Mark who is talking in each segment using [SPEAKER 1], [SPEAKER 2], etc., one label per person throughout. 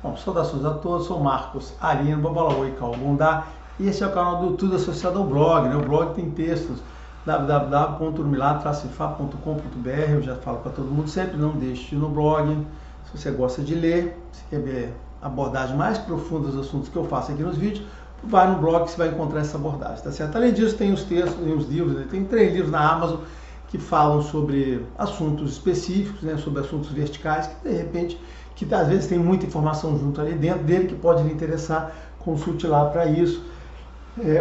[SPEAKER 1] Bom, saudações a todos, sou Marcos Arino, Babalaô e Calbundá, e esse é o canal do Tudo associado ao blog, né? O blog tem textos, www.urmilatracifa.com.br. Eu já falo para todo mundo sempre, não deixe de ir no blog. Se você gosta de ler, se quer ver abordagens mais profundas dos assuntos que eu faço aqui nos vídeos, vai no blog que você vai encontrar essa abordagem, tá certo? Além disso, tem os textos, tem os livros, né? Tem 3 livros na Amazon que falam sobre assuntos específicos, né? Sobre assuntos verticais, que de repente, que às vezes tem muita informação junto ali dentro dele que pode lhe interessar, consulte lá para isso.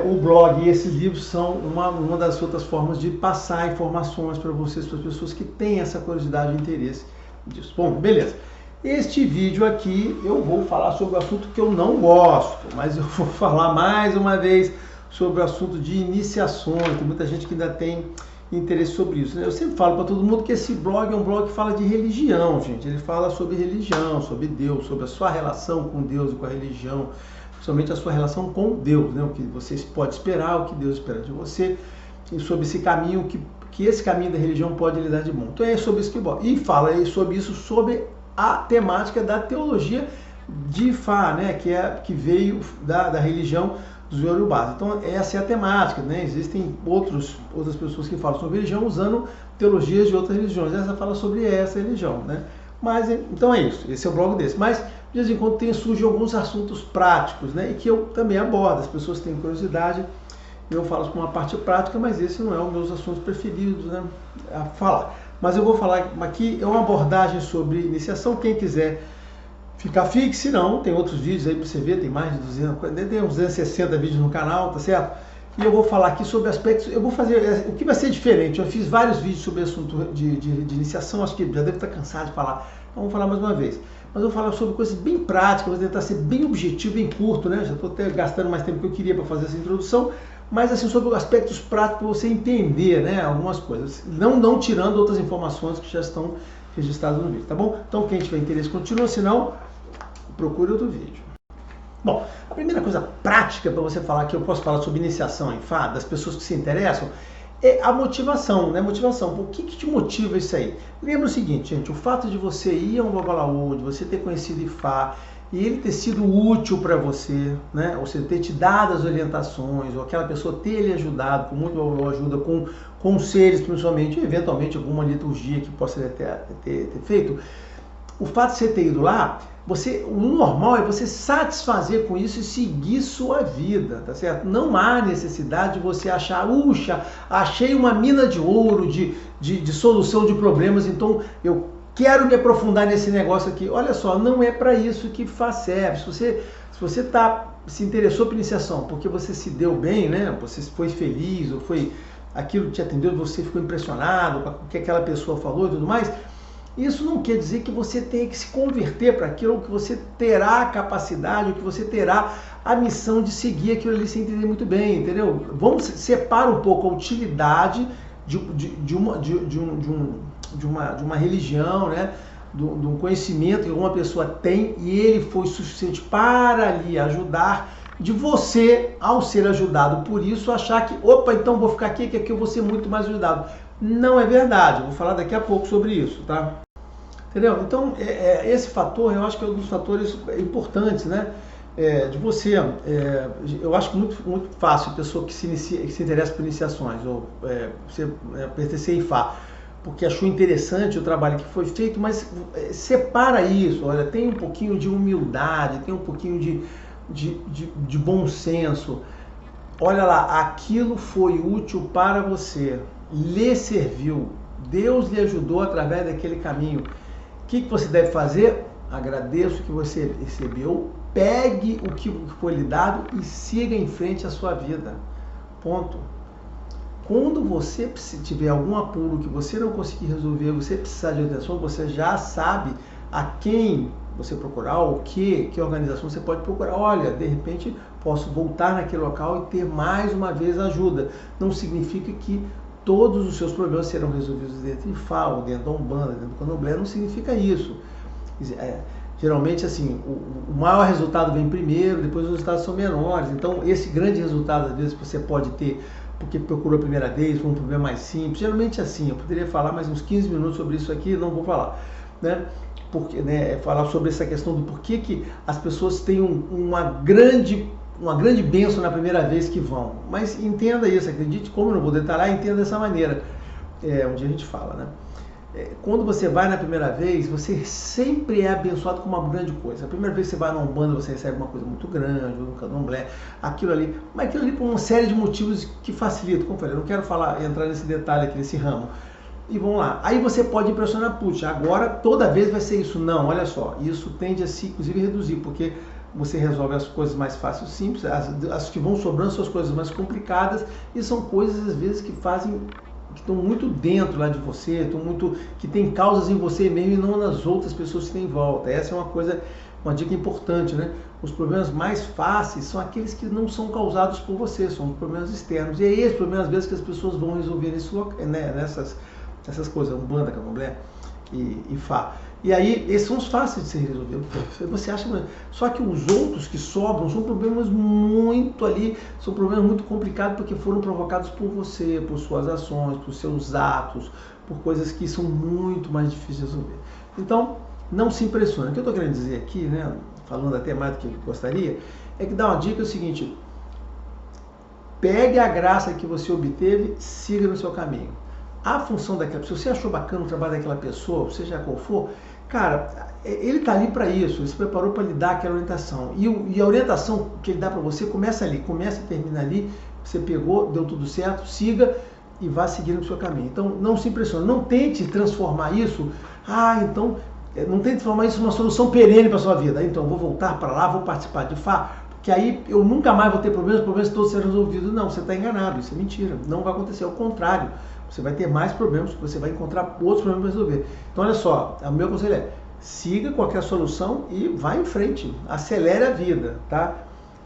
[SPEAKER 1] O blog e esses livros são uma das outras formas de passar informações para vocês, para as pessoas que têm essa curiosidade e interesse disso. Bom, beleza. Este vídeo aqui eu vou falar sobre o assunto que eu não gosto, mas eu vou falar mais uma vez sobre o assunto de iniciações. Tem muita gente que ainda tem interesse sobre isso, né? Eu sempre falo para todo mundo que esse blog é um blog que fala de religião, gente. Ele fala sobre religião, sobre Deus, sobre a sua relação com Deus e com a religião, principalmente a sua relação com Deus, né? O que você pode esperar, o que Deus espera de você, e sobre esse caminho, que esse caminho da religião pode lhe dar de bom. Então é sobre isso que eu gosto. E fala sobre isso, sobre a temática da teologia de Ifá, né? Que veio da religião dos Yorubás. Então essa é a temática, né? Existem outras pessoas que falam sobre religião usando teologias de outras religiões. Essa fala sobre essa religião, né? Mas então é isso, esse é o blog desse. Mas de vez em quando surgem alguns assuntos práticos, né? E que eu também abordo. As pessoas têm curiosidade, eu falo com uma parte prática, mas esse não é um dos meus assuntos preferidos, né? A falar. Mas eu vou falar aqui, é uma abordagem sobre iniciação. Quem quiser ficar fixo, se não, tem outros vídeos aí para você ver, tem mais de 200, tem uns 260 vídeos no canal, tá certo? E eu vou falar aqui sobre aspectos, eu vou fazer, o que vai ser diferente, eu fiz vários vídeos sobre assunto de iniciação, acho que já deve estar cansado de falar, então vou falar mais uma vez. Mas eu vou falar sobre coisas bem práticas, vou tentar ser bem objetivo, bem curto, né? Já estou até gastando mais tempo do que eu queria para fazer essa introdução, mas assim, sobre aspectos práticos para você entender, né, algumas coisas, não tirando outras informações que já estão registradas no vídeo, tá bom? Então quem tiver interesse continua, se não, procure outro vídeo. Bom, a primeira coisa prática para você falar, que eu posso falar sobre iniciação em Ifá, das pessoas que se interessam, é a motivação, né? Motivação. Por que te motiva isso aí? Lembra o seguinte, gente, o fato de você ir a um Babalaô, de você ter conhecido Ifá, e ele ter sido útil para você, né? Ou seja, ter te dado as orientações, ou aquela pessoa ter lhe ajudado, com muito Babalaô ajuda, com conselhos principalmente, e eventualmente alguma liturgia que possa ter feito. O fato de você ter ido lá, o normal é você satisfazer com isso e seguir sua vida, tá certo? Não há necessidade de você achar, achei uma mina de ouro, de solução de problemas, então eu quero me aprofundar nesse negócio aqui. Olha só, não é para isso que faz serve. Se você se interessou por iniciação porque você se deu bem, né? Você foi feliz, ou foi aquilo que te atendeu, você ficou impressionado com o que aquela pessoa falou e tudo mais, isso não quer dizer que você tenha que se converter para aquilo, ou que você terá a capacidade, ou que você terá a missão de seguir aquilo ali sem entender muito bem, entendeu? Vamos separar um pouco a utilidade de uma religião, né? De um conhecimento que uma pessoa tem e ele foi suficiente para lhe ajudar, de você, ao ser ajudado por isso, achar que, opa, então vou ficar aqui, que aqui eu vou ser muito mais ajudado. Não é verdade, eu vou falar daqui a pouco sobre isso, tá? Entendeu? Então, esse fator, eu acho que é um dos fatores importantes, né? De você, eu acho muito, muito fácil a pessoa que se interessa por iniciações, ou você pertencer a Ifá, porque achou interessante o trabalho que foi feito, mas separa isso, olha, tem um pouquinho de humildade, tem um pouquinho de bom senso. Olha lá, aquilo foi útil para você, lhe serviu, Deus lhe ajudou através daquele caminho. O que você deve fazer? Agradeça o que você recebeu, pegue o que foi lhe dado e siga em frente a sua vida. Ponto. Quando você tiver algum apuro que você não conseguir resolver, você precisar de atenção, você já sabe a quem você procurar, ou que organização você pode procurar. Olha, de repente posso voltar naquele local e ter mais uma vez ajuda. Não significa que todos os seus problemas serão resolvidos dentro de Ifá, ou dentro da Umbanda, dentro do Candomblé, não significa isso. Geralmente, assim, o maior resultado vem primeiro, depois os resultados são menores. Então, esse grande resultado, às vezes, você pode ter porque procurou a primeira vez, foi um problema mais simples. Geralmente é assim, eu poderia falar mais uns 15 minutos sobre isso aqui, não vou falar. né? Porque, né, falar sobre essa questão do porquê que as pessoas têm uma grande bênção na primeira vez que vão. Mas entenda isso, acredite, como eu não vou detalhar, entenda dessa maneira. Um dia a gente fala, né? Quando você vai na primeira vez, você sempre é abençoado com uma grande coisa. A primeira vez que você vai numa Umbanda, você recebe uma coisa muito grande, um candomblé, aquilo ali. Mas aquilo ali por uma série de motivos que facilitam. Como eu falei, eu não quero entrar nesse detalhe aqui, nesse ramo. E vamos lá. Aí você pode impressionar, putz, agora toda vez vai ser isso. Não, olha só, isso tende a se, inclusive, reduzir, porque você resolve as coisas mais fáceis, simples, as que vão sobrando são as coisas mais complicadas, e são coisas, às vezes, que estão muito dentro lá de você, que tem causas em você mesmo e não nas outras pessoas que têm em volta. Essa é uma dica importante, né? Os problemas mais fáceis são aqueles que não são causados por você, são os problemas externos. E é esse problema, às vezes, que as pessoas vão resolver nessas coisas, Umbanda, Candomblé e Fá. E aí, esses são os fáceis de ser resolvidos. Você acha, só que os outros que sobram são problemas são problemas muito complicados porque foram provocados por você, por suas ações, por seus atos, por coisas que são muito mais difíceis de resolver. Então, não se impressione. O que eu estou querendo dizer aqui, né, falando até mais do que eu gostaria, é que dá uma dica, é o seguinte: pegue a graça que você obteve, siga no seu caminho. A função daquela pessoa, se você achou bacana o trabalho daquela pessoa, seja qual for, cara, ele está ali para isso, ele se preparou para lhe dar aquela orientação. E a orientação que ele dá para você começa ali, começa e termina ali. Você pegou, deu tudo certo, siga e vá seguindo o seu caminho. Então não se impressione, não tente transformar isso, não tente transformar isso numa solução perene para a sua vida. Então vou voltar para lá, vou participar de Fá, que aí eu nunca mais vou ter problemas, os problemas todos serão resolvidos. Não, você está enganado, isso é mentira, não vai acontecer, ao contrário. Você vai ter mais problemas, você vai encontrar outros problemas para resolver. Então, olha só, o meu conselho é: siga qualquer solução e vá em frente, acelere a vida, tá?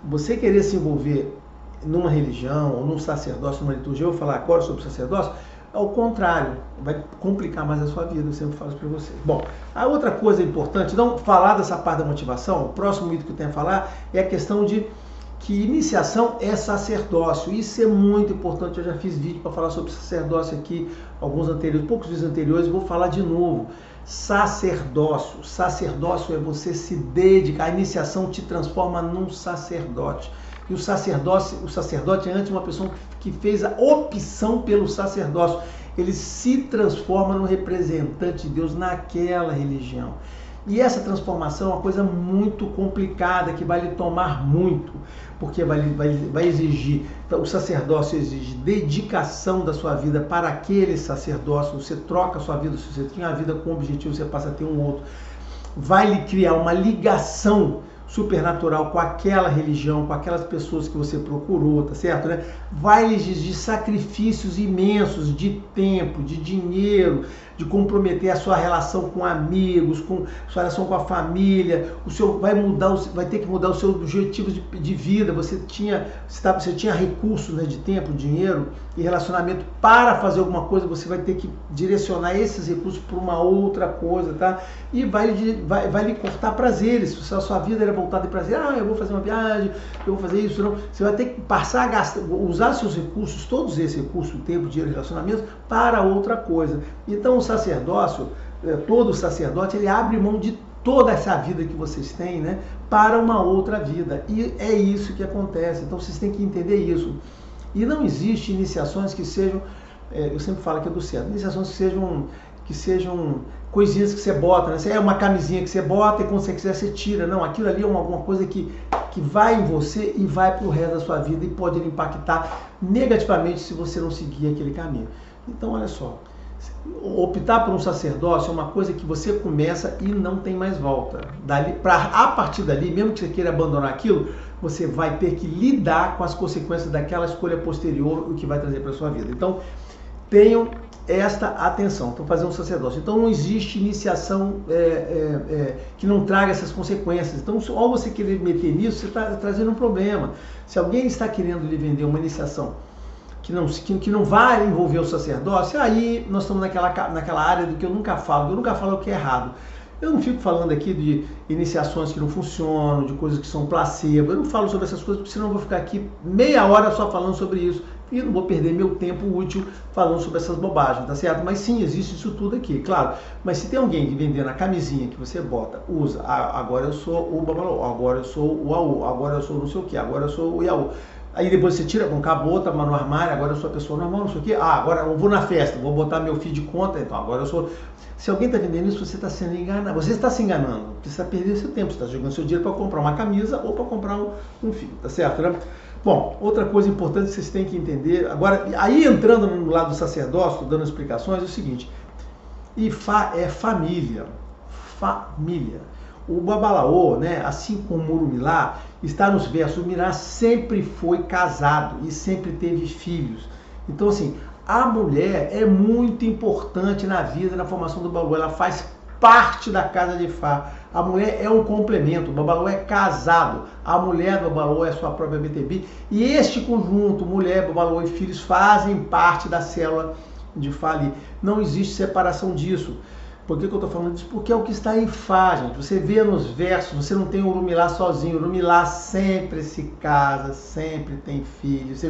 [SPEAKER 1] Você querer se envolver numa religião ou num sacerdócio, numa liturgia, eu vou falar agora sobre sacerdócio, ao contrário, vai complicar mais a sua vida, eu sempre falo isso para você. Bom, a outra coisa importante, não falar dessa parte da motivação, o próximo item que eu tenho a falar é a questão de que iniciação é sacerdócio. Isso é muito importante. Eu já fiz vídeo para falar sobre sacerdócio aqui, poucos vídeos anteriores, vou falar de novo. Sacerdócio. Sacerdócio é você se dedicar. A iniciação te transforma num sacerdote. E o sacerdote é antes uma pessoa que fez a opção pelo sacerdócio. Ele se transforma no representante de Deus naquela religião. E essa transformação é uma coisa muito complicada, que vai lhe tomar muito, porque vai exigir, o sacerdócio exige dedicação da sua vida para aquele sacerdócio. Você troca a sua vida, se você tinha uma vida com um objetivo, você passa a ter um outro. Vai lhe criar uma ligação supernatural com aquela religião, com aquelas pessoas que você procurou, tá certo, né? Vai lhe exigir sacrifícios imensos de tempo, de dinheiro, de comprometer a sua relação com amigos, com sua relação com a família. Vai ter que mudar os seus objetivos de vida. Você tinha recursos, né, de tempo, dinheiro e relacionamento para fazer alguma coisa. Você vai ter que direcionar esses recursos para uma outra coisa, tá? E vai lhe cortar prazeres. Se a sua vida era voltada em prazer, eu vou fazer uma viagem, eu vou fazer isso, não. Você vai ter que passar a usar seus recursos, todos esses recursos, tempo, dinheiro e relacionamento, para outra coisa. Então o sacerdócio, todo sacerdote, ele abre mão de toda essa vida que vocês têm, né, para uma outra vida. E é isso que acontece. Então vocês têm que entender isso. E não existe iniciações que sejam, eu sempre falo aqui do certo, iniciações que sejam coisinhas que você bota, né? É uma camisinha que você bota e quando você quiser você tira. Não, aquilo ali é alguma coisa que vai em você e vai para o resto da sua vida e pode lhe impactar negativamente se você não seguir aquele caminho. Então, olha só, optar por um sacerdócio é uma coisa que você começa e não tem mais volta. A partir dali, mesmo que você queira abandonar aquilo, você vai ter que lidar com as consequências daquela escolha posterior, o que vai trazer para a sua vida. Então, tenham esta atenção. Então, fazer um sacerdócio. Então, não existe iniciação que não traga essas consequências. Então, ao você querer meter nisso, você está trazendo um problema. Se alguém está querendo lhe vender uma iniciação que não vai envolver o sacerdócio, aí nós estamos naquela área do que eu nunca falo o que é errado. Eu não fico falando aqui de iniciações que não funcionam, de coisas que são placebo. Eu não falo sobre essas coisas, porque senão eu vou ficar aqui meia hora só falando sobre isso. e não vou perder meu tempo útil falando sobre essas bobagens, tá certo? Mas sim, existe isso tudo aqui, claro. Mas se tem alguém que vendendo a camisinha que você bota, usa, agora eu sou o babalô, agora eu sou o AU, agora eu sou não sei o que, agora eu sou o Iaú. Aí depois você tira, acabou, tá no armário, agora eu sou a pessoa normal, não sei o que. Agora eu vou na festa, vou botar meu filho de conta, então agora eu sou... Se alguém está vendendo isso, você está sendo enganado. Você está se enganando, você está perdendo seu tempo, você está jogando seu dinheiro para comprar uma camisa ou para comprar um filho, tá certo, né? Bom, outra coisa importante que vocês têm que entender, agora, aí entrando no lado do sacerdócio, dando explicações, é o seguinte, Ifá é família, família. O Babalaô, né, assim como o Urumilá, está nos versos, o Urumilá sempre foi casado e sempre teve filhos. Então, assim, a mulher é muito importante na vida, na formação do Babalaô, ela faz parte da casa de Ifá. A mulher é um complemento, o Babalaô é casado, a mulher do Babalaô é sua própria BTB, e este conjunto, mulher, Babalaô e filhos, fazem parte da célula de Ifá ali. Não existe separação disso. Por que eu estou falando disso? Porque é o que está em Fá, gente. Você vê nos versos, você não tem o Urumilá sozinho. O Urumilá sempre se casa, sempre tem filhos.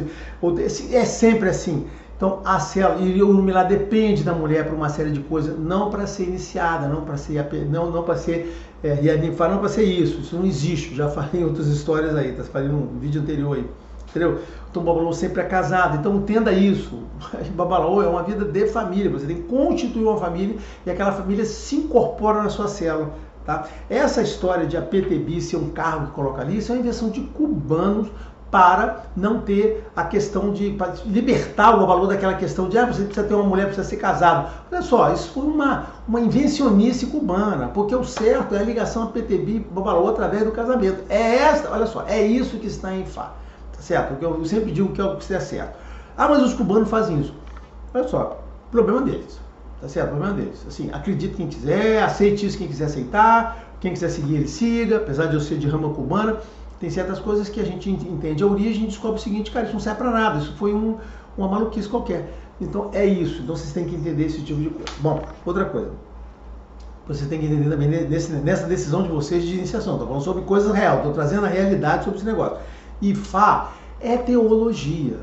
[SPEAKER 1] É sempre assim. Então, a célula, e o Urumilá depende da mulher para uma série de coisas, não para ser iniciada, não para ser, não para ser, e a Ninfá não para ser isso não existe. Já falei em outras histórias aí, tá? Falei num vídeo anterior aí. Entendeu? Então o Babalaô sempre é casado, então entenda isso. Babalaô é uma vida de família, você tem que constituir uma família e aquela família se incorpora na sua célula. Tá? Essa história de a PTB ser um cargo que coloca ali, isso é uma invenção de cubanos para não ter a questão de libertar o Babalaô daquela questão de você precisa ter uma mulher, precisa ser casado. Olha só, isso foi uma invencionice cubana, porque o certo é a ligação a PTB Babalaô através do casamento. Olha só, é isso que está em Fá. Certo? Porque eu sempre digo que é o que é certo. Mas os cubanos fazem isso. Olha só, problema deles. Tá certo? Problema deles. Assim, acredite quem quiser, aceite isso quem quiser aceitar, quem quiser seguir ele siga, apesar de eu ser de rama cubana, tem certas coisas que a gente entende a origem e descobre o seguinte, cara, isso não serve para nada, isso foi uma maluquice qualquer. Então é isso, então vocês têm que entender esse tipo de coisa. Bom, outra coisa. Você tem que entender também nessa decisão de vocês de iniciação. Estou falando sobre coisas reais, estou trazendo a realidade sobre esse negócio. Ifá é teologia.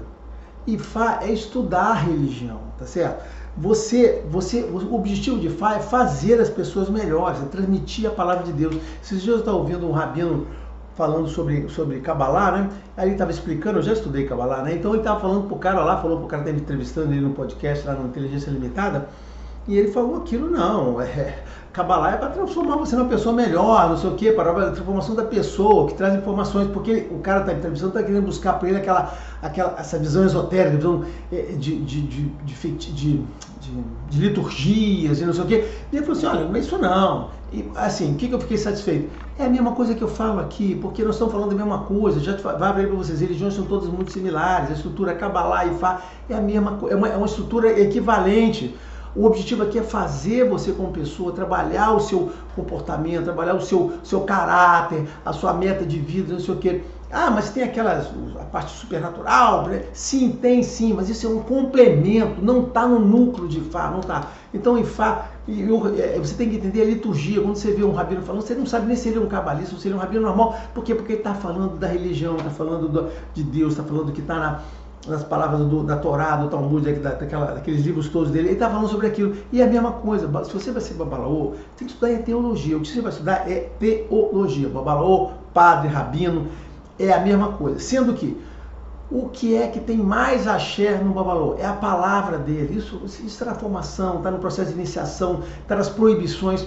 [SPEAKER 1] Ifá é estudar a religião, tá certo? O objetivo de Ifá é fazer as pessoas melhores, é transmitir a palavra de Deus. Esses dias eu estava ouvindo um rabino falando sobre Kabbalah, né? Aí ele estava explicando, eu já estudei Kabbalah, né? Então ele estava falando pro cara lá, falou pro cara que estava entrevistando ele no podcast lá no Inteligência Limitada, e ele falou aquilo, não, Kabbalah é para transformar você numa pessoa melhor, não sei o que, para a transformação da pessoa, que traz informações, porque o cara está entrevistando, está querendo buscar para ele essa visão esotérica, visão de liturgias e não sei o que. E ele falou assim, olha, não é isso não. E assim, o que eu fiquei satisfeito? É a mesma coisa que eu falo aqui, porque nós estamos falando da mesma coisa, já vai abrir para vocês, religiões são todas muito similares, a estrutura Kabbalah e Ifá é a mesma coisa, é uma estrutura equivalente. O objetivo aqui é fazer você como pessoa, trabalhar o seu comportamento, trabalhar o seu caráter, a sua meta de vida, não sei o quê. Mas tem a parte supernatural, né? Sim, tem sim, mas isso é um complemento, não está no núcleo de Ifá, não está. Então Ifá, você tem que entender a liturgia, quando você vê um rabino falando, você não sabe nem se ele é um cabalista ou se ele é um rabino normal. Por quê? Porque ele está falando da religião, está falando de Deus, está falando do que está nas palavras da Torá, do Talmud, daqueles livros todos dele, ele está falando sobre aquilo. E é a mesma coisa, se você vai ser Babalaô, tem que estudar teologia. O que você vai estudar é teologia. Babalaô, padre, rabino, é a mesma coisa. Sendo que, o que é que tem mais axé no Babalaô? É a palavra dele. Isso está na formação, está no processo de iniciação, está nas proibições.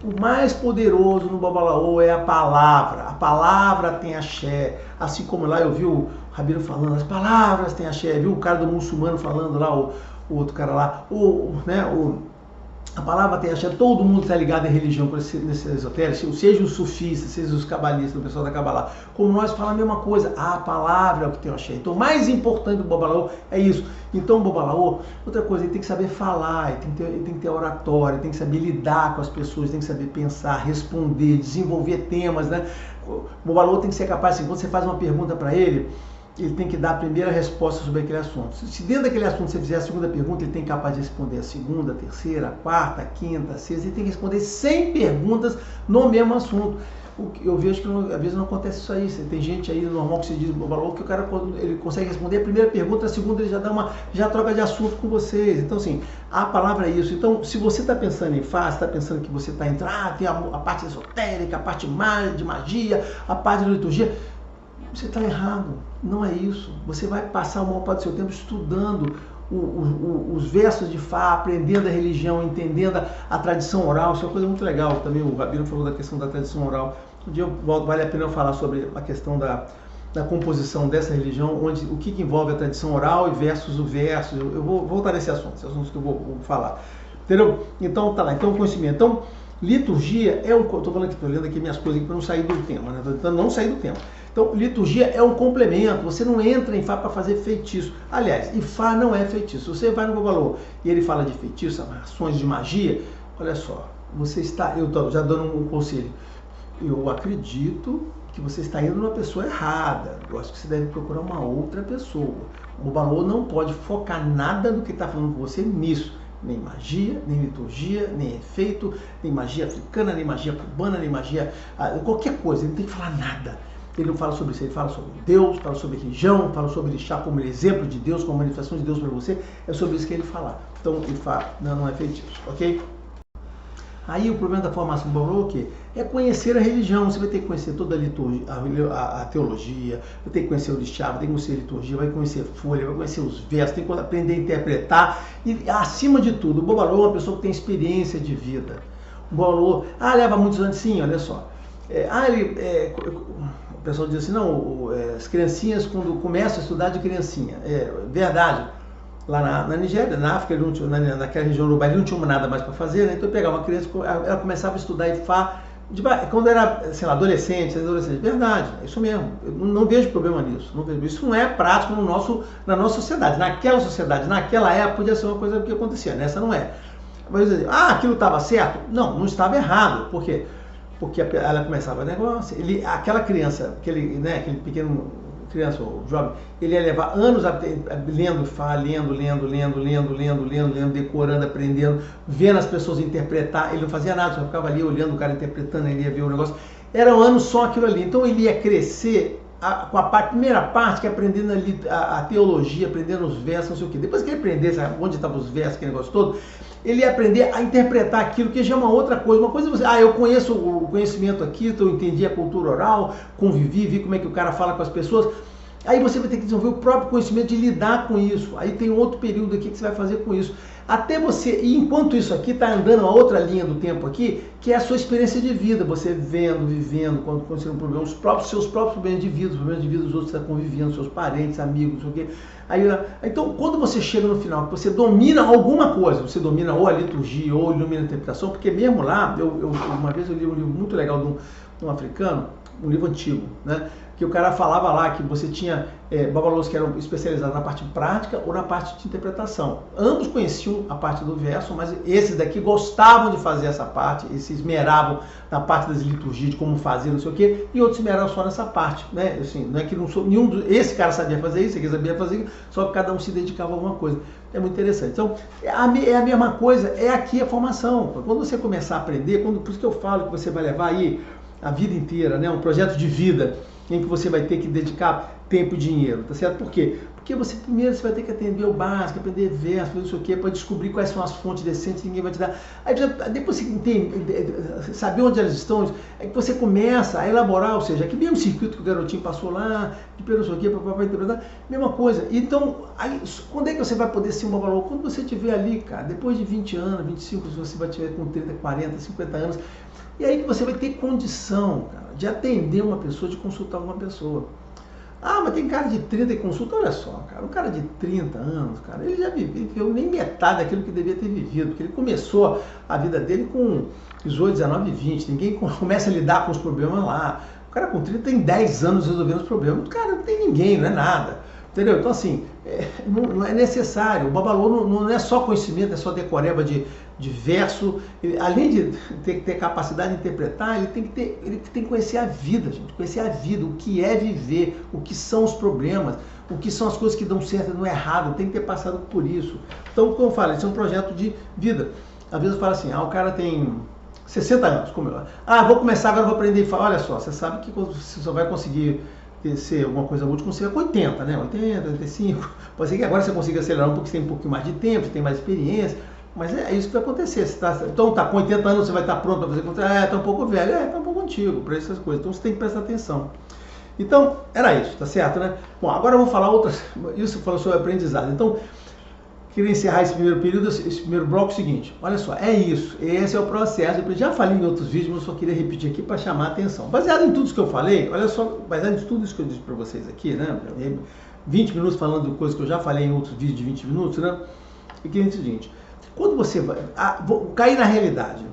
[SPEAKER 1] O mais poderoso no Babalaô é a palavra. A palavra tem axé. Assim como lá eu vi o rabino falando, as palavras têm axé. Viu o cara do muçulmano falando lá, o outro cara lá, a palavra tem axé. Todo mundo está ligado à religião, nesse esotérico, seja os sufistas, seja os cabalistas, o pessoal da Kabbalah. Como nós falamos a mesma coisa, a palavra é o que tem axé. Então o mais importante do Babalaô é isso. Então o Babalaô, outra coisa, ele tem que saber falar, ele tem que ter oratória, ele tem que saber lidar com as pessoas, tem que saber pensar, responder, desenvolver temas, né? O Babalaô tem que ser capaz, assim, quando você faz uma pergunta para ele tem que dar a primeira resposta sobre aquele assunto. Se dentro daquele assunto você fizer a segunda pergunta, ele tem que ser capaz de responder a segunda, a terceira, a quarta, a quinta, a sexta, ele tem que responder 100 perguntas no mesmo assunto. eu vejo que às vezes não acontece isso aí. Tem gente aí normal que se diz valor que o cara, quando ele consegue responder a primeira pergunta, a segunda ele já troca de assunto com vocês. Então assim, a palavra é isso. Então se você está pensando em Fá, está pensando que você está entrando, tem a parte esotérica, a parte de magia, a parte de liturgia, você está errado. Não é isso. Você vai passar a maior parte do seu tempo estudando os versos de Fá, aprendendo a religião, entendendo a tradição oral. Isso é uma coisa muito legal. Também o Rabino falou da questão da tradição oral. Um dia vale a pena eu falar sobre a questão da composição dessa religião, onde o que envolve a tradição oral e versus o verso. Eu vou voltar nesse assunto, esses assuntos que eu vou falar. Entendeu? Então tá lá. Então conhecimento. Então liturgia é um... Estou falando aqui, estou lendo aqui minhas coisas aqui para não sair do tema, né? Estou tentando não sair do tema. Então, liturgia é um complemento. Você não entra em Fá para fazer feitiço. Aliás, e Fá não é feitiço. Você vai no Google e ele fala de feitiço, ações de magia. Olha só, você está... Eu estou já dando um conselho. Eu acredito que você está indo numa pessoa errada. Eu acho que você deve procurar uma outra pessoa. O Babalô não pode focar nada do que está falando com você nisso. Nem magia, nem liturgia, nem efeito, nem magia africana, nem magia cubana, nem magia... qualquer coisa. Ele não tem que falar nada. Ele não fala sobre isso, ele fala sobre Deus, fala sobre religião, fala sobre Orixá como exemplo de Deus, como manifestação de Deus para você. É sobre isso que ele fala. Então, ele fala, não é feitiço, ok? Aí o problema da formação do Babalô é conhecer a religião. Você vai ter que conhecer toda a liturgia, a teologia, vai ter que conhecer o Orixá, vai ter que conhecer a liturgia, vai conhecer a folha, vai conhecer os versos, tem que aprender a interpretar. E, acima de tudo, o Babalô é uma pessoa que tem experiência de vida. O Babalô, leva muitos anos, sim, olha só. O pessoal diz assim, não, as criancinhas quando começam a estudar de criancinha, verdade, lá na Nigéria, na África, ele não tinha, naquela região do Uruguai, ele não tinha nada mais para fazer, né? Então eu pegava uma criança, ela começava a estudar Ifá, quando era, sei lá, adolescente, verdade, é isso mesmo, eu não vejo problema nisso, isso não é prático na nossa sociedade, naquela sociedade, naquela época podia ser uma coisa que acontecia, nessa não é. Mas aquilo estava certo? Não estava errado, por quê? Porque ela começava o negócio, aquela criança, aquele pequeno criança ou jovem, ele ia levar anos lendo Fá, lendo, decorando, aprendendo, vendo as pessoas interpretar. Ele não fazia nada, só ficava ali olhando o cara interpretando, ele ia ver o negócio. Eram anos só aquilo ali. Então ele ia crescer com a primeira parte, que é aprendendo a teologia, aprendendo os versos, não sei o quê. Depois que ele aprendesse onde estavam os versos, aquele negócio todo, ele ia aprender a interpretar aquilo, que já é uma outra coisa. Uma coisa é você, eu conheço o conhecimento aqui, então eu entendi a cultura oral, convivi, vi como é que o cara fala com as pessoas. Aí você vai ter que desenvolver o próprio conhecimento de lidar com isso. Aí tem outro período aqui que você vai fazer com isso. Até você, e enquanto isso aqui está andando a outra linha do tempo aqui, que é a sua experiência de vida, você vendo, vivendo, quando aconteceu um problema, seus próprios problemas de vida, os problemas de vida dos outros que você está convivendo, seus parentes, amigos, não sei o quê. Então, quando você chega no final, que você domina alguma coisa, você domina ou a liturgia, ou domina a interpretação, porque mesmo lá, uma vez eu li um livro muito legal de um africano, um livro antigo, né? Que o cara falava lá que você tinha babalôs que eram especializados na parte prática ou na parte de interpretação. Ambos conheciam a parte do verso, mas esses daqui gostavam de fazer essa parte, eles se esmeravam na parte das liturgias, de como fazer, não sei o quê, e outros se esmeravam só nessa parte, né? Assim, não é que esse cara sabia fazer isso, esse aqui sabia fazer isso, só que cada um se dedicava a alguma coisa. É muito interessante. Então, é a mesma coisa, é aqui a formação. Quando você começar a aprender, por isso que eu falo que você vai levar aí a vida inteira, né? Um projeto de vida, em que você vai ter que dedicar tempo e dinheiro, tá certo? Por quê? Porque primeiro você vai ter que aprender o básico, aprender verso, não sei o quê, para descobrir quais são as fontes decentes que ninguém vai te dar. Aí depois você saber onde elas estão, é que você começa a elaborar, ou seja, aquele mesmo circuito que o garotinho passou lá, de não sei o quê, para interpretar, mesma coisa. Então, aí, quando é que você vai poder ser um babalô? Quando você estiver ali, cara, depois de 20 anos, 25, se você vai estiver com 30, 40, 50 anos, e aí que você vai ter condição, cara, de atender uma pessoa, de consultar uma pessoa. Mas tem cara de 30 que consulta, olha só, cara, um cara de 30 anos, cara, ele já viveu nem metade daquilo que devia ter vivido, porque ele começou a vida dele com 18, 19, 20, ninguém começa a lidar com os problemas lá. O cara com 30 tem 10 anos resolvendo os problemas, o cara não tem ninguém, não é nada. Entendeu? Então, assim, não é necessário. O babalô não é só conhecimento, é só decoreba de verso. Além de ter capacidade de interpretar, ele tem que conhecer a vida, gente. Conhecer a vida, o que é viver, o que são os problemas, o que são as coisas que dão certo e não errado. Tem que ter passado por isso. Então, como eu falo, isso é um projeto de vida. Às vezes eu falo assim, o cara tem 60 anos, como eu. Ah, vou começar agora, vou aprender e falar. Olha só, você sabe que você só vai conseguir ser alguma coisa útil quando você é com 80, né? 80, 85. Pode ser que agora você consiga acelerar um pouco, você tem um pouquinho mais de tempo, você tem mais experiência. Mas é isso que vai acontecer. Então tá, com 80 anos você vai estar pronto para fazer contra. Tá um pouco velho. Tá um pouco antigo para essas coisas. Então você tem que prestar atenção. Então, era isso, tá certo, né? Bom, agora eu vou falar outras. Isso falou sobre aprendizado. Então, queria encerrar esse primeiro período, esse primeiro bloco, seguinte. Olha só, é isso. Esse é o processo. Eu já falei em outros vídeos, mas eu só queria repetir aqui para chamar a atenção. Baseado em tudo isso que eu falei, olha só, baseado em tudo isso que eu disse para vocês aqui, né? 20 minutos falando de coisas que eu já falei em outros vídeos de 20 minutos, né? E que é o seguinte. Quando você vai... vou cair na realidade.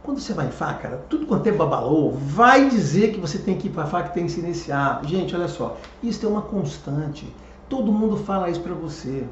[SPEAKER 1] Quando você vai em FA, cara, tudo quanto é babalô, vai dizer que você tem que ir para FA, que tem que se iniciar. Gente, olha só, isso é uma constante. Todo mundo fala isso para você.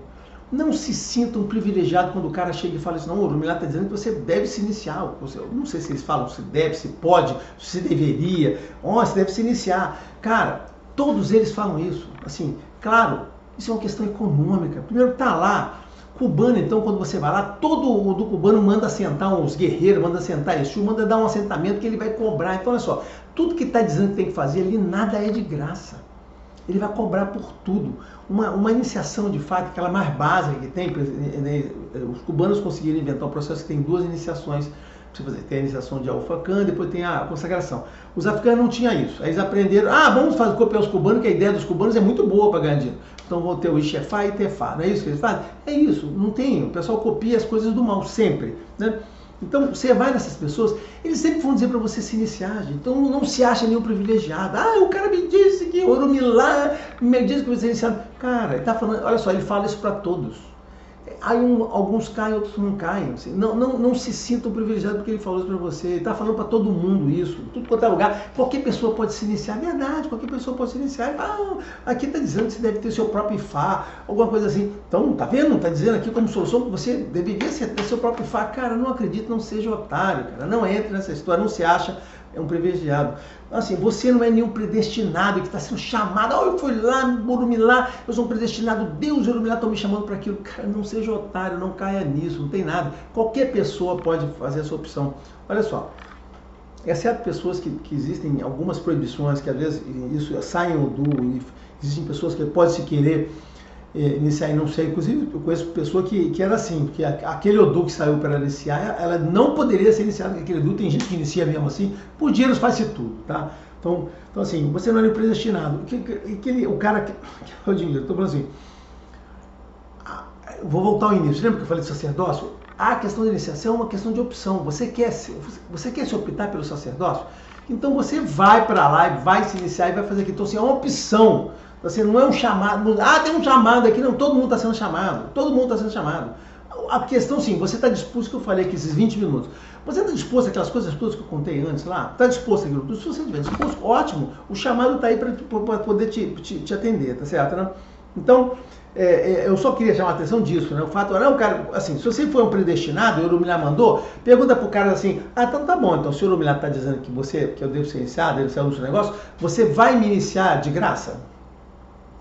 [SPEAKER 1] Não se sinta um privilegiado quando o cara chega e fala assim, não, o Urumilá está dizendo que você deve se iniciar. Eu não sei se eles falam se deve, se pode, se deveria, você deve se iniciar. Cara, todos eles falam isso. Assim, claro, isso é uma questão econômica. Primeiro, tá lá. Cubano, então, quando você vai lá, todo o do cubano manda assentar uns guerreiros, manda assentar Exu, manda dar um assentamento que ele vai cobrar. Então, olha só, tudo que está dizendo que tem que fazer ali, nada é de graça. Ele vai cobrar por tudo. Uma iniciação, de fato, aquela mais básica que tem, né, os cubanos conseguiram inventar um processo que tem 2 iniciações. Tem a iniciação de Alfacan, depois tem a consagração. Os africanos não tinham isso. Aí eles aprenderam, vamos copiar os cubanos, que a ideia dos cubanos é muito boa para ganhar dinheiro. Então vão ter o Ixefá e Tefá, não é isso que eles fazem? É isso, não tem. O pessoal copia as coisas do mal, sempre. Né? Então você vai nessas pessoas, eles sempre vão dizer para você se iniciar, gente. Então não se acha nenhum privilegiado. O cara me disse que Orumilá me disse que você é iniciado. Cara, ele tá falando, olha só, ele fala isso para todos. Aí alguns caem, outros não caem. Assim. Não se sintam privilegiados porque ele falou isso para você. Ele está falando para todo mundo isso, tudo quanto é lugar. Qualquer pessoa pode se iniciar, é verdade, qualquer pessoa pode se iniciar. Ele fala, aqui está dizendo que você deve ter seu próprio Ifá, alguma coisa assim. Então, tá vendo? Está dizendo aqui como solução que você deveria ter seu próprio Ifá. Cara, não acredito, não seja otário, cara. Não entre nessa história, não se acha um privilegiado. Assim, você não é nenhum predestinado que está sendo chamado. Eu fui lá, Urumilá, eu sou um predestinado. Deus e Urumilá estão me chamando para aquilo. Cara, não seja otário, não caia nisso, não tem nada. Qualquer pessoa pode fazer essa opção. Olha só, exceto pessoas que existem algumas proibições que às vezes isso saem do... Existem pessoas que podem se querer iniciar e não sei. Inclusive, eu conheço pessoa que era assim, porque aquele Odu que saiu para iniciar, ela não poderia ser iniciada com aquele Odu. Tem gente que inicia mesmo assim, por dinheiro faz-se tudo, tá? Então, assim, você não é predestinado. O cara que é o dinheiro, estou falando assim, vou voltar ao início, lembra que eu falei de sacerdócio? A questão da iniciação é uma questão de opção. Você quer se optar pelo sacerdócio? Então você vai para lá e vai se iniciar e vai fazer aqui. Então, assim, é uma opção. Assim, não é um chamado, tem um chamado aqui, não, todo mundo está sendo chamado, todo mundo está sendo chamado. A questão, sim, você está disposto, que eu falei aqui, esses 20 minutos, você está disposto àquelas coisas todas que eu contei antes lá? Está disposto àquilo tudo? Se você estiver disposto, ótimo, o chamado está aí para poder te atender, tá certo, né? Então, eu só queria chamar a atenção disso, né? O fato, não, cara, assim, se você for um predestinado, o Urumilá mandou, pergunta pro cara assim, então tá bom, então se o Urumilá está dizendo que eu devo ser iniciado, devo ser o seu negócio, você vai me iniciar de graça?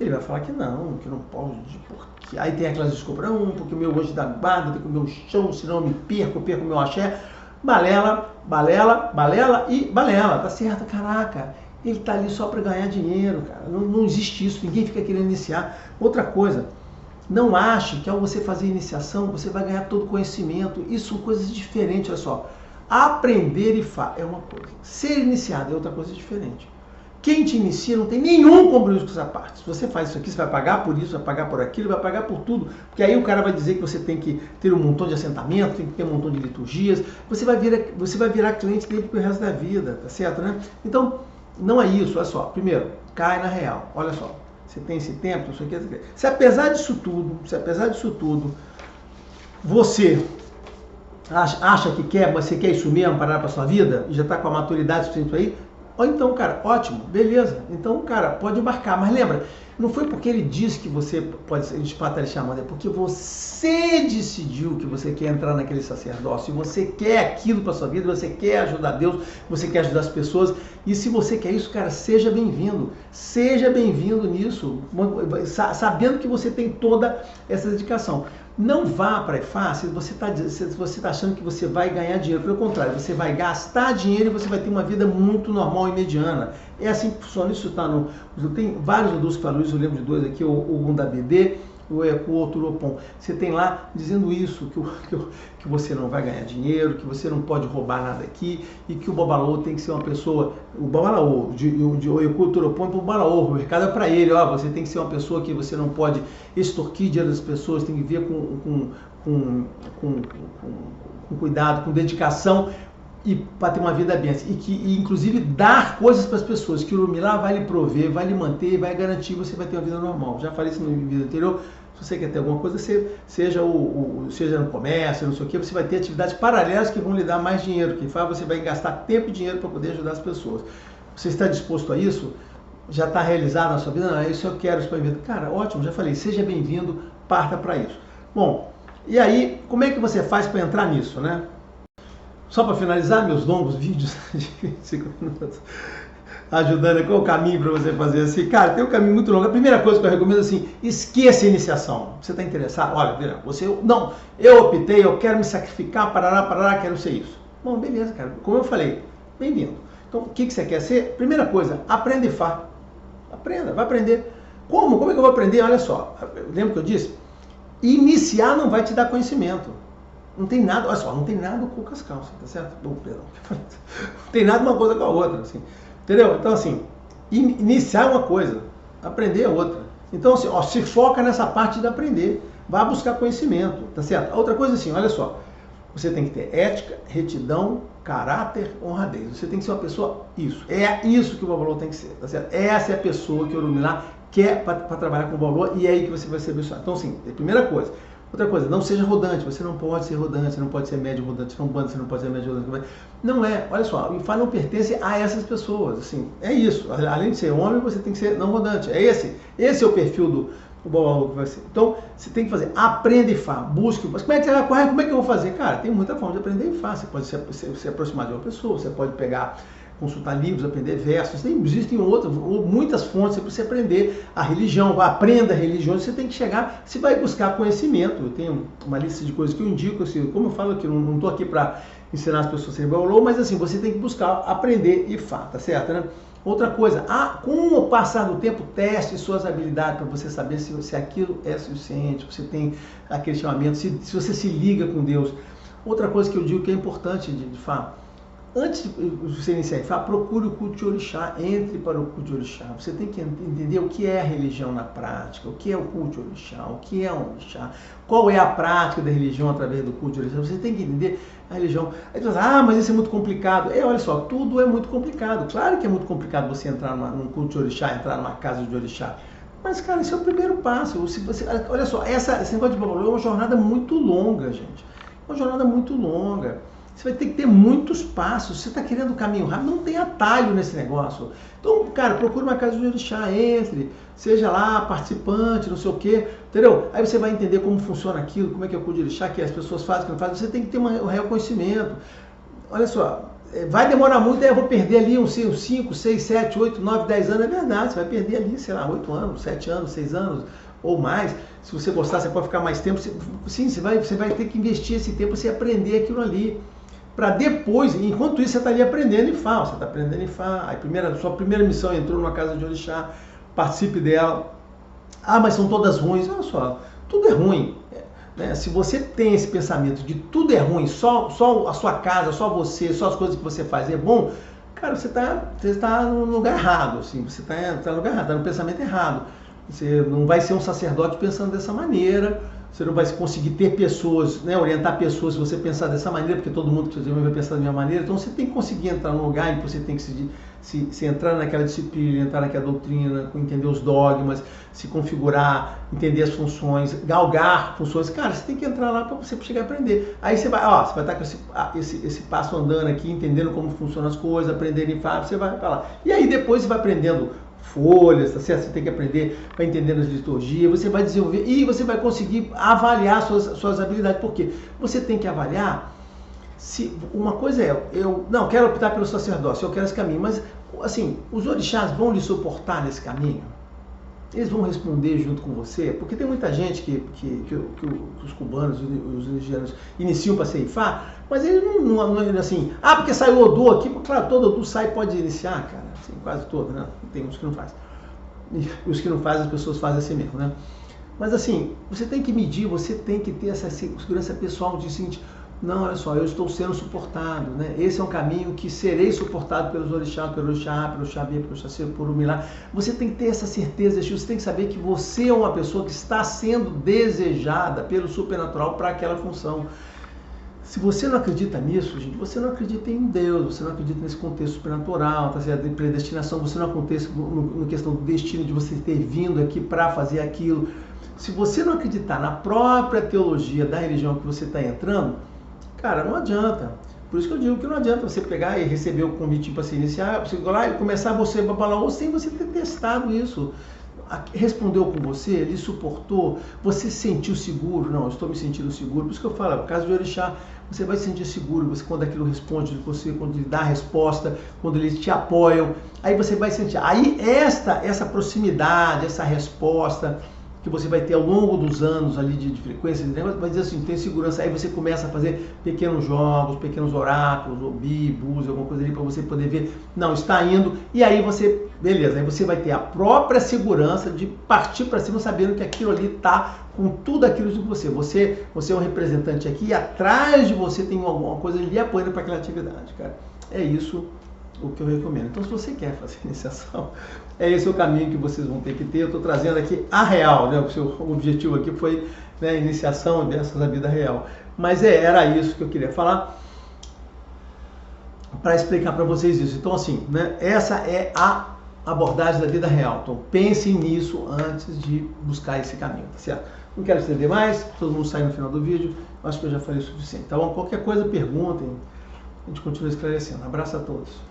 [SPEAKER 1] Ele vai falar que não pode, porque aí tem aquelas desculpas, não, porque o meu anjo da guarda tem que comer o chão, senão eu me perco o meu axé. Balela, e balela, tá certo, caraca. Ele tá ali só para ganhar dinheiro, cara. Não existe isso, ninguém fica querendo iniciar. Outra coisa, não ache que ao você fazer iniciação, você vai ganhar todo conhecimento. Isso são coisas diferentes, olha só. Aprender é uma coisa, ser iniciado é outra coisa diferente. Quem te inicia não tem nenhum compromisso com essa parte. Se você faz isso aqui, você vai pagar por isso, vai pagar por aquilo, vai pagar por tudo. Porque aí o cara vai dizer que você tem que ter um montão de assentamento, tem que ter um montão de liturgias. Você vai virar cliente dele pro resto da vida, tá certo, né? Então, não é isso, olha só. Primeiro, cai na real. Olha só, você tem esse tempo, não sei o que. Se apesar disso tudo, você acha que você quer isso mesmo, parar para sua vida, e já está com a maturidade suficiente aí, ou então, cara, ótimo, beleza. Então, cara, pode embarcar. Mas lembra, Não foi porque ele disse que você pode ser, de fato, ele chamando, é porque você decidiu que você quer entrar naquele sacerdócio, e você quer aquilo para sua vida, você quer ajudar Deus, você quer ajudar as pessoas, e se você quer isso, cara, seja bem-vindo nisso, sabendo que você tem toda essa dedicação. Não vá para a EFA se você está achando que você vai ganhar dinheiro. Pelo contrário, você vai gastar dinheiro e você vai ter uma vida muito normal e mediana. É assim que funciona. Isso está no... Tem vários adultos que falam isso, eu lembro de dois aqui, um da BD, o outro Opon. Você tem lá dizendo isso, que você não vai ganhar dinheiro, que você não pode roubar nada aqui, e que o Babalaô tem que ser uma pessoa... O Babalaô, de Oyokuturopon para o Babalaô, o mercado é para ele, ó, você tem que ser uma pessoa que você não pode extorquir dinheiro das pessoas, tem que ver com cuidado, com dedicação, e para ter uma vida bem, e inclusive dar coisas para as pessoas, que o Urumilá vai lhe prover, vai lhe manter, vai garantir, você vai ter uma vida normal. Já falei isso no vídeo anterior. Se você quer ter alguma coisa, seja no comércio, não sei o que, você vai ter atividades paralelas que vão lhe dar mais dinheiro. Quem faz, você vai gastar tempo e dinheiro para poder ajudar as pessoas. Você está disposto a isso? Já está realizado na sua vida? Não, é isso que eu quero, isso para a vida. Cara, ótimo, já falei, seja bem-vindo, parta para isso. Bom, e aí, como é que você faz para entrar nisso, né? Só para finalizar meus longos vídeos de 5 minutos, ajudando, qual é o caminho para você fazer assim? Cara, tem um caminho muito longo. A primeira coisa que eu recomendo é assim, esqueça a iniciação. Você está interessado? Olha, eu optei, eu quero me sacrificar, parará, quero ser isso. Bom, beleza, cara. Como eu falei, bem-vindo. Então, o que você quer ser? Primeira coisa, aprenda Ifá. Aprenda, vai aprender. Como? Como é que eu vou aprender? Olha só, lembra que eu disse? Iniciar não vai te dar conhecimento. Não tem nada, olha só, não tem nada com as calças, tá certo? Perdão. Não tem nada uma coisa com a outra, assim. Entendeu? Então, assim, iniciar uma coisa, aprender é outra. Então, assim, ó, se foca nessa parte de aprender. Vá buscar conhecimento, tá certo? A outra coisa, assim, olha só. Você tem que ter ética, retidão, caráter, honradez. Você tem que ser uma pessoa, isso. É isso que o Babalaô tem que ser, tá certo? Essa é a pessoa que o Orumilá quer para trabalhar com o Babalaô, e é aí que você vai ser abençoado. Então, assim, é a primeira coisa. Outra coisa, não seja rodante, você não pode ser rodante, você não pode ser médio rodante, você não pode ser médio rodante. Não é, olha só, o Ifá não pertence a essas pessoas, assim, é isso. Além de ser homem, você tem que ser não rodante. Esse é o perfil do Babalaô que vai ser. Então, você tem que fazer, aprenda Ifá, busque. Mas como é que você vai correr? Como é que eu vou fazer? Cara, tem muita forma de aprender Ifá. Você pode se aproximar de uma pessoa, você pode pegar, consultar livros, aprender versos, existem muitas fontes para você aprender a religião, aprenda a religião, você tem que chegar, você vai buscar conhecimento. Eu tenho uma lista de coisas que eu indico, assim, como eu falo aqui, não estou aqui para ensinar as pessoas a serem Babalaô, mas assim, você tem que buscar aprender Ifá, tá certo, né? Outra coisa, com o passar do tempo, teste suas habilidades para você saber se aquilo é suficiente, se você tem aquele chamamento, se você se liga com Deus. Outra coisa que eu digo que é importante de Ifá, antes de você iniciar Ifá, procure o culto de Orixá, entre para o culto de Orixá. Você tem que entender o que é a religião na prática, o que é o culto de Orixá, o que é um Orixá, qual é a prática da religião através do culto de Orixá. Você tem que entender a religião. Aí você fala, mas isso é muito complicado. Olha só, tudo é muito complicado. Claro que é muito complicado você entrar num culto de Orixá, entrar numa casa de Orixá. Mas, cara, esse é o primeiro passo. Olha só, esse negócio de Babalaô é uma jornada muito longa, gente. Uma jornada muito longa. Você vai ter que ter muitos passos. Você está querendo o caminho rápido, não tem atalho nesse negócio. Então, cara, procure uma casa de Orixá, entre, seja lá participante, não sei o quê, entendeu? Aí você vai entender como funciona aquilo, como é que é o culto de Orixá, que as pessoas fazem, que não fazem. Você tem que ter um real conhecimento. Olha só, vai demorar muito, aí eu vou perder ali uns 5, 6, 7, 8, 9, 10 anos. É verdade, você vai perder ali, sei lá, 8 anos, 7 anos, 6 anos ou mais. Se você gostar, você pode ficar mais tempo. Sim, você vai ter que investir esse tempo, você aprender aquilo ali. Para depois, enquanto isso, você está ali aprendendo Ifá. Você está aprendendo Ifá. Sua primeira missão entrou numa casa de Orixá, participe dela. Ah, mas são todas ruins. Olha só, tudo é ruim. Né? Se você tem esse pensamento de tudo é ruim, só a sua casa, só você, só as coisas que você faz é bom, cara, você está no lugar errado. Assim, você está no lugar errado, está no pensamento errado. Você não vai ser um sacerdote pensando dessa maneira. Você não vai conseguir ter pessoas, né, orientar pessoas se você pensar dessa maneira, porque todo mundo vai pensar da mesma maneira. Então você tem que conseguir entrar num lugar em que você tem que se entrar naquela disciplina, entrar naquela doutrina, entender os dogmas, se configurar, entender as funções, galgar funções. Cara, você tem que entrar lá para você chegar a aprender. Aí você vai estar com esse passo andando aqui, entendendo como funcionam as coisas, aprendendo em fábrica, você vai para lá. E aí depois você vai aprendendo folhas, tá certo? Você tem que aprender, vai entendendo as liturgias, você vai desenvolver e você vai conseguir avaliar suas habilidades. Por quê? Você tem que avaliar se uma coisa é, eu não quero optar pelo sacerdócio, eu quero esse caminho, mas assim, os orixás vão lhe suportar nesse caminho? Eles vão responder junto com você? Porque tem muita gente que os cubanos, os indianos iniciam para ceifar, mas eles não assim, porque saiu o Odu aqui, claro, todo Odu sai e pode iniciar, cara, assim, quase todo, né? Tem uns que não faz. E os que não fazem, as pessoas fazem assim mesmo, né? Mas assim, você tem que medir, você tem que ter essa segurança pessoal de seguinte, não, olha só, eu estou sendo suportado, né? Esse é um caminho que serei suportado pelos orixás, pelo Orixá, pelo Xavier, pelo Xacê, por Umilá. Você tem que ter essa certeza, você tem que saber que você é uma pessoa que está sendo desejada pelo supernatural para aquela função. Se você não acredita nisso, gente, você não acredita em Deus, você não acredita nesse contexto supernatural, tá certo? De predestinação, você não acredita no questão do destino de você ter vindo aqui para fazer aquilo. Se você não acreditar na própria teologia da religião que você está entrando, cara, não adianta. Por isso que eu digo que não adianta você pegar e receber o convite para se iniciar, você ir lá e começar você a falar, sem você ter testado isso. Respondeu com você, ele suportou, você se sentiu seguro? Não, eu estou me sentindo seguro. Por isso que eu falo, no caso de orixá, você vai se sentir seguro, você, quando aquilo responde de você, quando ele dá a resposta, quando eles te apoiam, aí você vai sentir. Aí essa proximidade, essa resposta que você vai ter ao longo dos anos ali de frequência, vai dizer assim, tem segurança, aí você começa a fazer pequenos jogos, pequenos oráculos, ou bibus, alguma coisa ali para você poder ver, não, está indo, e aí você, beleza, aí você vai ter a própria segurança de partir para cima sabendo que aquilo ali está com tudo aquilo de você. Você é um representante aqui e atrás de você tem alguma coisa ali apoiando para aquela atividade, cara. É isso o que eu recomendo. Então, se você quer fazer iniciação, esse é o caminho que vocês vão ter que ter. Eu estou trazendo aqui a real, né? O seu objetivo aqui foi, né, iniciação dessas da vida real. Mas era isso que eu queria falar para explicar para vocês isso. Então, assim, né, essa é a abordagem da vida real. Então, pensem nisso antes de buscar esse caminho, tá certo? Não quero estender mais, todo mundo sai no final do vídeo. Acho que eu já falei o suficiente. Então, qualquer coisa, perguntem. A gente continua esclarecendo. Abraço a todos.